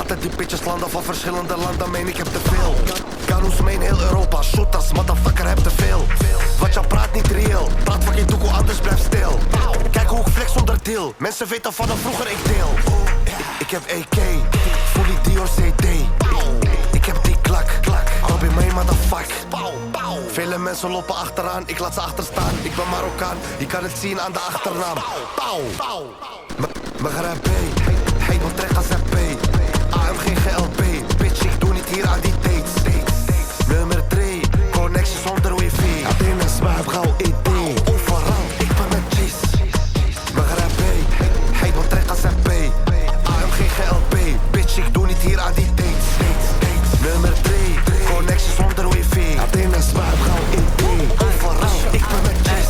Laten die bitches landen van verschillende landen, meen ik heb te veel. Ganoes mee in heel Europa, shooters, motherfucker heb te veel. Wat jou praat niet reëel, praat fucking doekoe anders blijf stil. Kijk hoe ik flex zonder deal, mensen weten vanaf vroeger ik deel. Ik heb AK, fully Dior CD. Ik heb die klak, Robin mee motherfuck. Vele mensen lopen achteraan, ik laat ze achterstaan. Ik ben Marokkaan, je kan het zien aan de achternaam. Maghreb B, hij wil trek als RP. AMG GLP, bitch ik doe niet hier aan die dates. Nummer 3, connectie zonder wifi. Athene zwaar, gauw idee. Overal, ik ben met cheese. Maghreb B, hij wil trek als RP. AMG GLP, bitch ik doe niet hier aan die dates. Nummer 3, connectie zonder wifi. Athene zwaar, gauw idee. Overal, ik ben met cheese.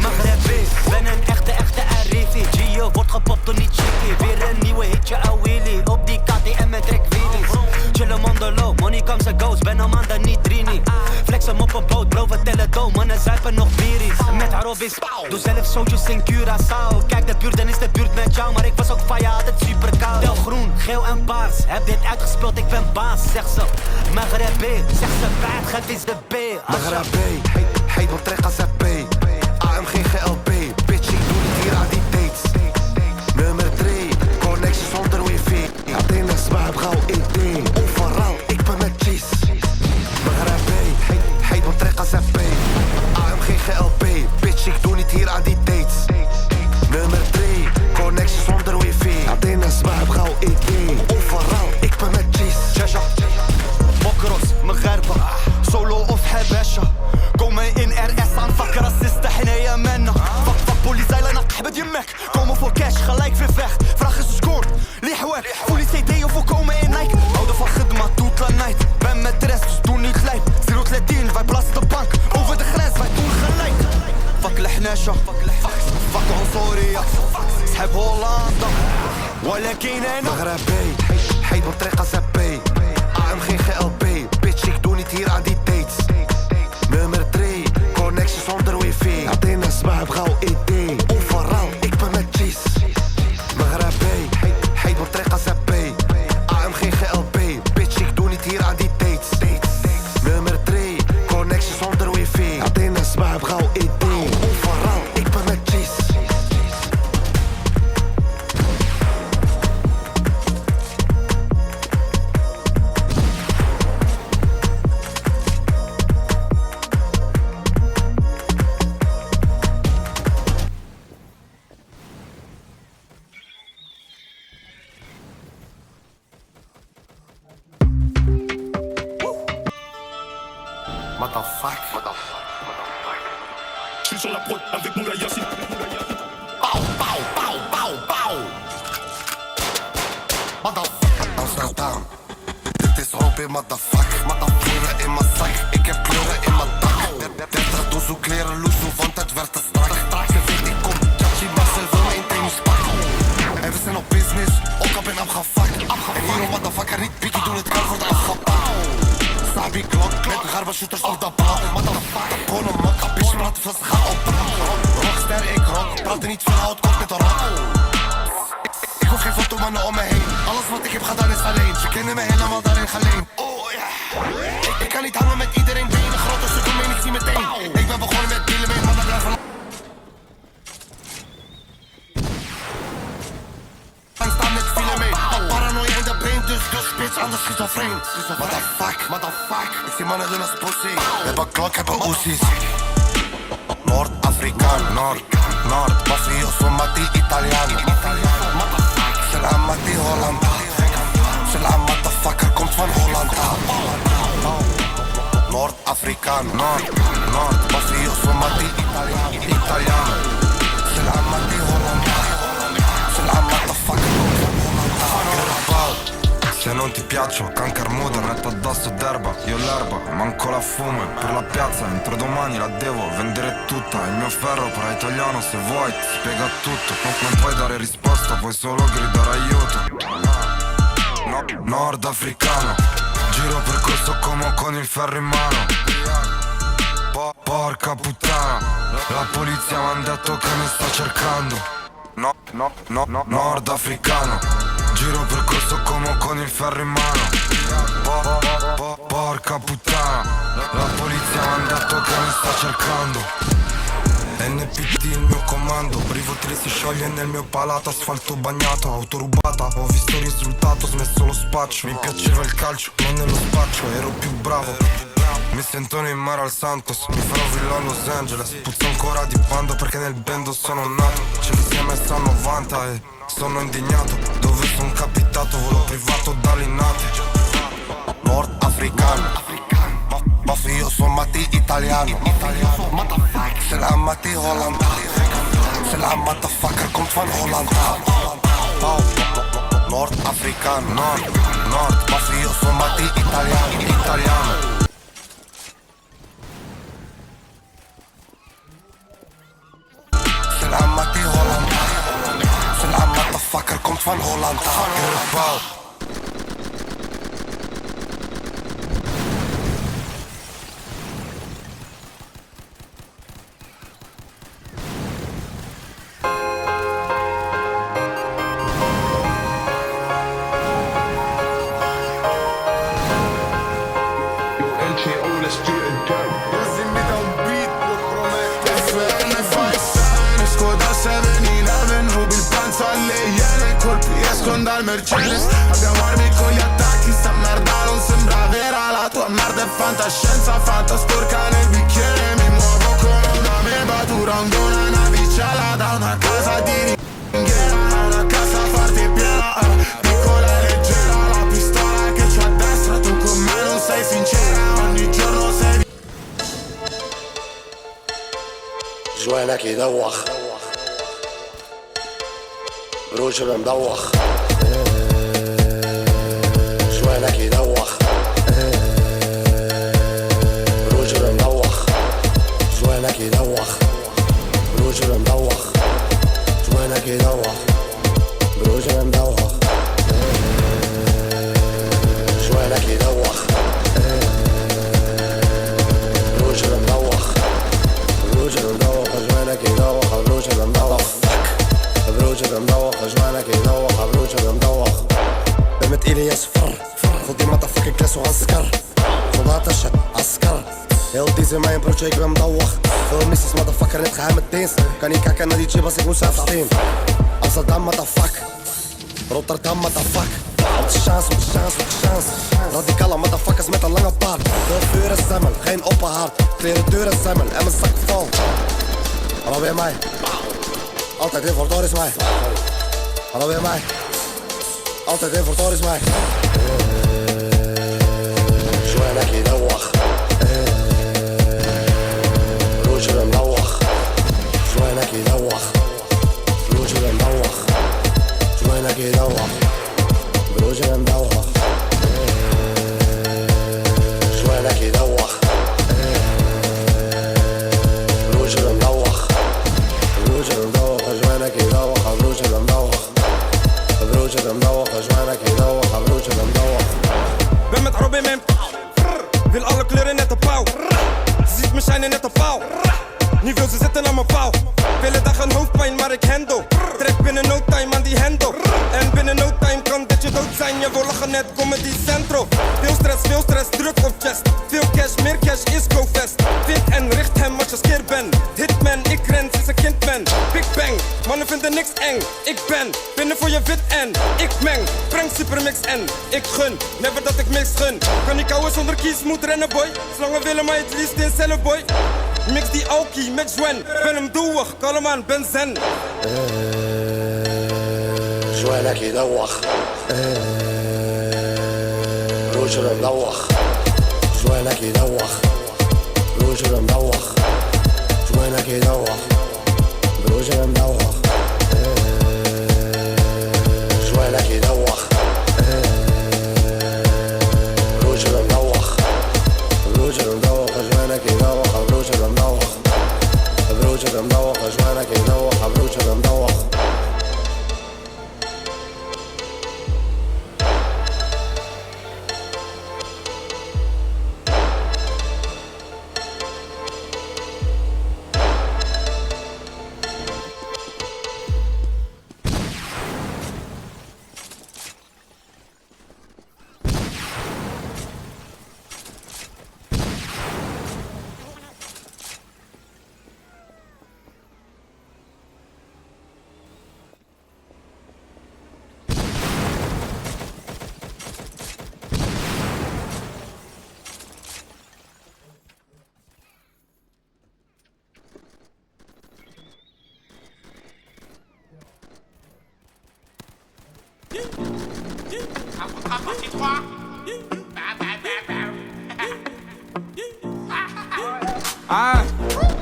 Maghreb B, ben een echte Arifi. Gio wordt gepopt door niet chickie. Weer een nieuwe hitje Awili. Op die KTM met trek wheelies. Chillen mondelo, money comes and goes. Ben een man dan niet trini. Flex hem op een boot, bro, we tellen dough. Mannen zuipen nog bieries. Met Arobis, doe zelf zootjes in Curaçao. Kijk de buurt, dan is de buurt met jou. Maar ik was ook van je, altijd super koud. Tel groen, geel en paars. Heb dit uitgespeeld, ik ben baas, zegt ze. Maghreb B, zegt ze bad, het is de B. Maghreb B, hij wil trek als RP. AMG GLP, bitch ik doe niet hier aan die dates. Nummer 3, connectie zonder wifi. Athene zwaar, gauw idee. Overal, ik ben met cheese. Maghreb B, hij wil trek als RP. AMG GLP, bitch ik doe niet hier aan die dates. Nummer 3, connectie zonder wifi. Athene zwaar, gauw idee. Overal, ik ben met cheese. Jaja, Bokros, Maghreba, solo of Habesha. Komen in RS aan, fuck racisten, حنايا منا. Fuck politie, lijna تحبد يمك. Komen voor cash, gelijk weer weg. Vraag is de score, lig weg. Fully CD of we komen in Nike. Houden van gedma, doet la night. Ben met de rest, dus doe niet lijp. 013, wij blazen de bank. Over de grens, wij doen gelijk. Fuck الحناشة, fuck عنصرية. سحب هولندا, ولكن أنا Maghreb B, hij wil trek als RP. AMG GLP, bitch ik doe niet hier aan die dates. Nummer 3, connectie zonder wifi. Athene zwaar, gauw idee. Overal, ik ben met cheese. Maghreb B, hij wil trek als RP. AMG GLP, bitch ik doe niet hier aan die dates. Nummer 3, connectie zonder wifi. Athene zwaar, gauw idee. Overal, ik ben met cheese. Motherfuck. Je suis sur la prod avec Moula Yassin. Pauw, pauw, pauw, pauw, pauw. Motherfucker, Amsterdam. Dit is Robin, motherfucker. Kleuren in mijn zak, ik heb kleuren in mijn dak. 30 doezoe kleren loezoe, want het werd te strak. Ze weet ik kom, Chachi Marcel wil me in tennis pakken. En we zijn op business, ook op en afgefuckt. En hierom motherfucker niet pikkie doen, het kan worden afgepakt. Sabi klok, met garba shooters op de bal. Motherfucker, gewoon een mak, bitch praat vast, ga op. Rockster, ik rock, praat er niet veel, houd kort met een rock. Ik hoef geen fotomannen om me heen. Alles wat ik heb gedaan is alleen. Ze kennen me helemaal daarin geleend. Oh ja. Ik kan niet hangen met iedereen. Ben je een grote stuk om ik zie meteen. Ik ben begonnen met dealen met mannen blijven. Staan met file mee. Paranoia in de brain, dus bitch, anders schizofreen. Motherfuck. Ik zie mannen doen als pussy. Hebben klok, hebben oesies. Noord-Afrikaan, Noord, mafioso, mati, Italiano. Salam, mati, Hollanda. Salam, motherfucker, komt van Hollanda. Noord-Afrikaan, Noord, mafioso, mati, Italiano. Salam, mati, Hollanda. Salam, motherfucker, komt van Hollanda. Se non ti piaccio, cancar muto, metto addosso d'erba, io l'erba, manco la fumo e per la piazza entro domani la devo vendere tutta. Il mio ferro parla italiano, se vuoi ti spiega tutto. Non puoi dare risposta, puoi solo gridare aiuto. Nordafricano, giro percorso come con il ferro in mano. Porca puttana, la polizia m'ha detto che mi sta cercando. Nordafricano, giro percorso come con il ferro in mano. Porca puttana, la polizia mi ha detto che mi sta cercando. NPT il mio comando, Rivotril si scioglie nel mio palato, asfalto bagnato, auto rubata, ho visto il risultato, smesso lo spaccio. Mi piaceva il calcio, non nello spaccio, ero più bravo. Mi sento in mare al Santos, mi farò villa a Los Angeles. Puzzo ancora di bando perché nel bando sono nato. C'è chi si è messo a 90 e sono indignato. Dove sono capitato, volo privato dall'Inate. Nordafricano, mafioso mati italiano. Se la mati Holland, se la motherfucker komt van Holland. Nordafricano, Nord, mafioso mati italiano. Se la mati Holland, se la motherfucker komt van Holland. Dal Mercedes abbiamo armi con gli attacchi, sta merda non sembra vera, la tua merda è fantascienza fatta sporca nel bicchiere. Mi muovo come una meba durando una navicella, da una casa di ringhiera a una casa forte piena, piccola e leggera, la pistola che c'ho a destra, tu con me non sei sincera, ogni giorno sei جوانك يدوخ بروجنا مدوخ جوانك يدوخ بروجنا مدوخ جوانك يدوخ بروجنا مدوخ جوانك يدوخ بروجنا مدوخ جوانك يدوخ بروجنا مدوخ بروجنا مدوخ جوانك يدوخ بروجنا مدوخ بروجنا مدوخ جوانك يدوخ بروجنا مدوخ قمت إلي يا صفر خدي مطفك كاس وغنسكر خدها تشت عسكر heel deze mijn broodje, ik ben mdouwig. Veel missies, motherfucker, net geheime dienst. Kan niet kijken naar die chibas, ik moest zelf steen. Amsterdam, motherfuck. Rotterdam, motherfuck. Op de chance, op de chance, op de chance. Radicale motherfuckers met een lange paard. Veel vuren semmel, geen open haard. Kleren deuren semmel en mijn zak vol. Hallo bij mij. Altijd in voor is mij. Hallo bij mij. Altijd in voor is mij. جوانك يدوخ بروجنا مدوخ جوانك يدوخ بروجنا مدوخ جوانك يدوخ بروجنا مدوخ جوانك يدوخ بروجنا مدوخ بروجنا مدوخ جوانك يدوخ بروجنا مدوخ بروجنا مدوخ جوانك يدوخ بروجنا مدوخ. Ben met Robin mijn pauw. Wil alle kleuren net een pauw. Ze ziet me shinen net een pauw. Nu wil ze zitten aan mijn pauw. Vele dagen hoofdpijn, maar ik handle. Trek binnen no time aan die hendel. En binnen no time kan dit je dood zijn. Je wil lachen net Comedy Central. Veel stress, druk op chest. Veel cash, meer cash is GoFest. Vind en richt hem als je skeer bent. Hitman, ik ren sinds een kind ben. Big bang, mannen vinden niks eng. Ik ben binnen voor je wit en ik meng. Breng supermix en ik gun. Never dat ik mix gun. Kan niet kouwen zonder kies, moet rennen boy. Slangen willen maar het liefst in cellen boy. Mix die alkie met Jwen. Ben hem doeig, kalm aan, ben zen. جوانك يدوخ بروجنا مدوخ جوانك يدوخ بروجنا مدوخ جوانك يدوخ بروجنا مدوخ جوانك يدوخ بروجنا مدوخ بروجنا مدوخ جوانك يدوخ بروجنا مدوخ بروجنا مدوخ جوانك يدوخ بروجنا مدوخ. Affrontera partie 3. Ah,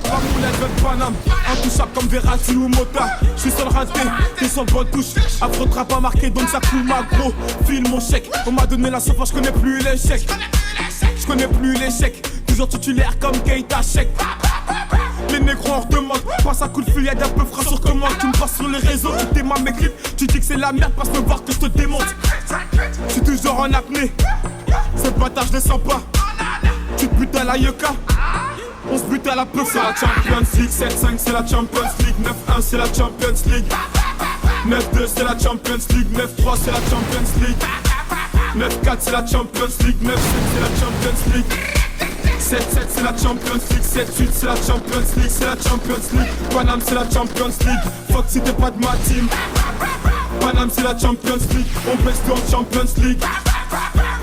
ma moulette de Paname, intouchable comme Verratti ou Mota. J'suis sur le raté, t'es sur le bonne touche. Affrontera pas marqué donc ça coule ma gros. File mon chèque, on m'a donné la sauce, j'connais plus l'échec. J'connais plus l'échec, toujours titulaire comme Keita Sheik. Les négros en redemande, passe un coup de fil, y'a d'un peu frais sur commande. Tu me passes sur les réseaux, tu démarres mes clips. Tu dis que c'est la merde, passe me voir que je te démonte. J'suis toujours en apnée, cette bâtard je les sens pas. Tu te butes à la Yoka, on se bute à la peu. C'est la Champions League, 7-5 c'est la Champions League, 9-1 c'est la Champions League, 9-2 c'est la Champions League, 9-3 c'est la Champions League, 9-4 c'est la Champions League, 9-5 c'est la Champions League, 7-7 c'est la Champions League, 7-8 c'est la Champions League, c'est la Champions League. Paname c'est la Champions League, fuck si t'es pas de ma team. Paname c'est la Champions League, on baisse tout en Champions League.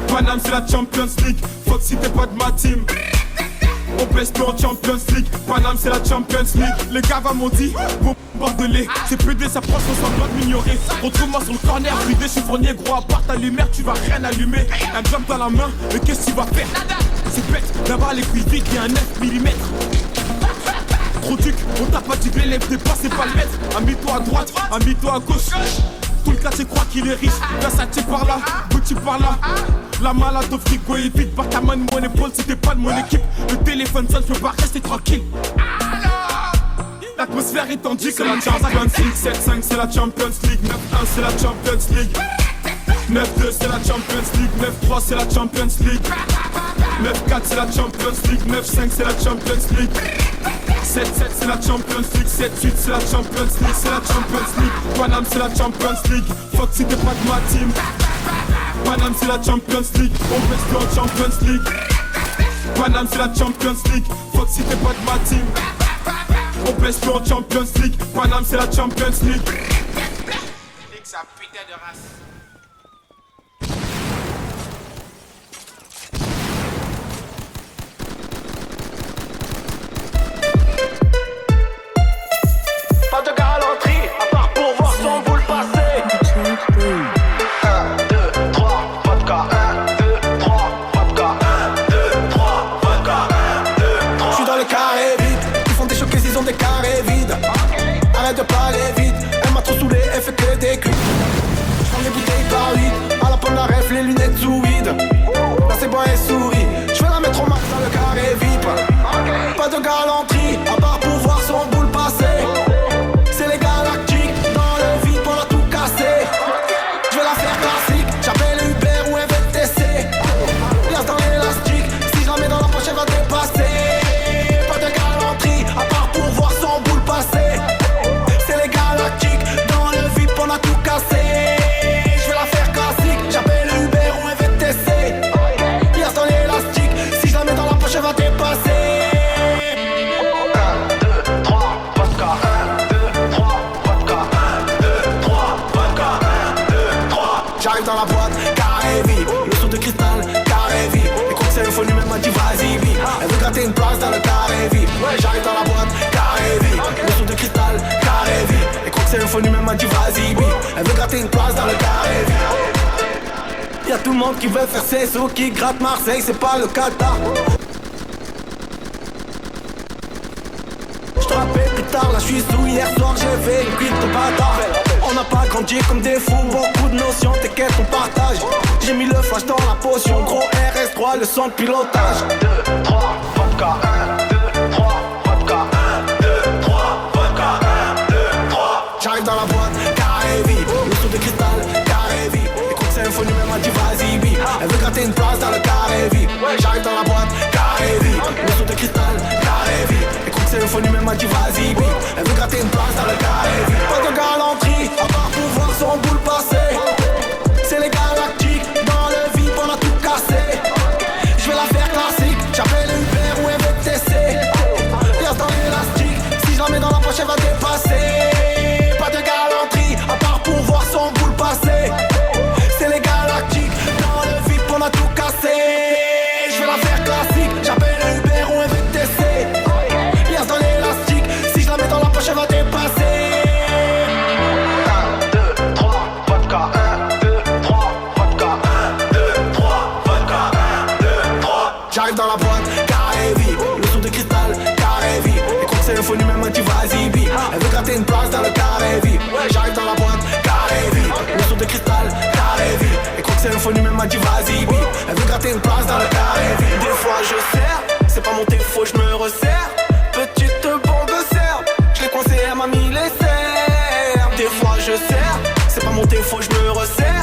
Paname c'est la Champions League, fuck si t'es pas de ma team. On baisse tout en Champions League, Paname c'est la Champions League. Les gars m'ont dit, bon bordelais, c'est PD, ça prend son semblant de m'ignorer. Retrouve-moi sur le corner, vidé, chiffonnier, gros à part ta lumière, tu vas rien allumer. Un jump dans la main, mais qu'est-ce que tu vas faire? C'est bête, là-bas les couilles vides, y'a un 9 mm. Trop duc, on t'a pas dit que l'élève dépasse, c'est pas le maître. Amie-toi à droite, amie-toi à gauche. Tout le quartier croit qu'il est riche, Versace par là, Gucci par là. La malade au frigo est vide, par ta main de mon épaule si t'es pas de mon équipe. Le téléphone sonne, je peux pas rester tranquille. L'atmosphère est tendue que la Champions League. 7-5 c'est la Champions League, 9-1 c'est la Champions League, 9-2 c'est la Champions League, 9-3 c'est la Champions League, 9-4 c'est la Champions League, 9-5 c'est la Champions League, 7-7 c'est la Champions League, 7-8 c'est la Champions League, c'est la Champions League. Paname c'est la Champions League, fuck si t'es pas de ma team. Paname c'est la Champions League, on baisse tout en Champions League. Paname c'est la Champions League, fuck si t'es pas de ma team. On baisse tout en Champions League, Paname c'est la Champions League. Nique sa putain de race. Pas de galanterie, à part pour voir son boule passer. 1, 2, 3, vodka. 1, 2, 3, vodka. 1, 2, 3, vodka. 1, 2, 3. J'suis dans le carré vide, ils font des chocs, ils ont des carrés vides. Arrête de parler vite, elle m'a trop saoulé, elle fait que des cuits. J'prends les bouteilles par 8, à la pomme la ref, les lunettes sous vide. Là c'est bon et souris, j'vais la mettre au max dans le carré VIP. Pas de galanterie, à part pour voir son boule passer. C'est les galactiques, dans le vide on a tout cassé. J'vais la faire classique, j'appelle Uber ou un VTC. Laisse dans l'élastique, si je la mets dans la poche elle va dépasser. Pas de galanterie, à part pour voir son boule passer. C'est les galactiques, dans le vide on a tout cassé. J'vais la faire classique, j'appelle Uber ou un VTC. Laisse dans l'élastique, si je la mets dans la poche elle va dépasser. J'arrive dans la boîte, carré vide. Le son de cristal, carré vide. Les coups de symphonie, même m'a dit vas-y vite. Elle veut gratter une place dans le carré vide. Ouais, j'arrive dans la boîte, carré vide. Le son de cristal, carré vide. Les coups de symphonie, même m'a dit vas-y vite. Elle veut gratter une place dans le carré vide. Y'a tout le monde qui veut faire ses sous, qui gratte Marseille, c'est pas le Qatar. J'te rappelle plus tard, là j'suis sous. Hier soir j'ai fait une cuite de bâtard. On n'a pas grandi comme des fous, beaucoup de notions, t'inquiète on partage. J'ai mis le flash dans la potion, gros RS3, le son de pilotage. 1, 2, 3, vodka. 1, 2, 3, vodka. 1, 2, 3, vodka. 1, 2, 3. J'arrive dans la boîte, carré vide. Le son de cristal, carré vide. Écoute symphonie, même m'a dit vas-y vite. Elle veut gratter une place dans le carré vide. Ouais, j'arrive dans la boîte, carré vide. Le son de cristal, carré vide. Écoute symphonie, même m'a dit vas-y vite. Elle veut gratter une place dans le carré vide. Pas de galanterie, à part pour voir son boule passer. C'est les galactiques, dans le vide on a tout cassé. J'vais la faire classique, j'appelle Uber ou un VTC. Laisse dans l'élastique, si je la mets dans la poche elle va dépasser. Pas de galanterie, à part pour voir son boule passer. C'est les galactiques, dans le vide on a tout cassé. dit vas-y bip. Elle veut gratter une place dans le carré. Des fois je sers, c'est pas mon défaut, je me resserre. Petite bombe serbe, je l'ai coincé, elle m'a mis les serres. Des fois je sers, c'est pas mon défaut, je me resserre.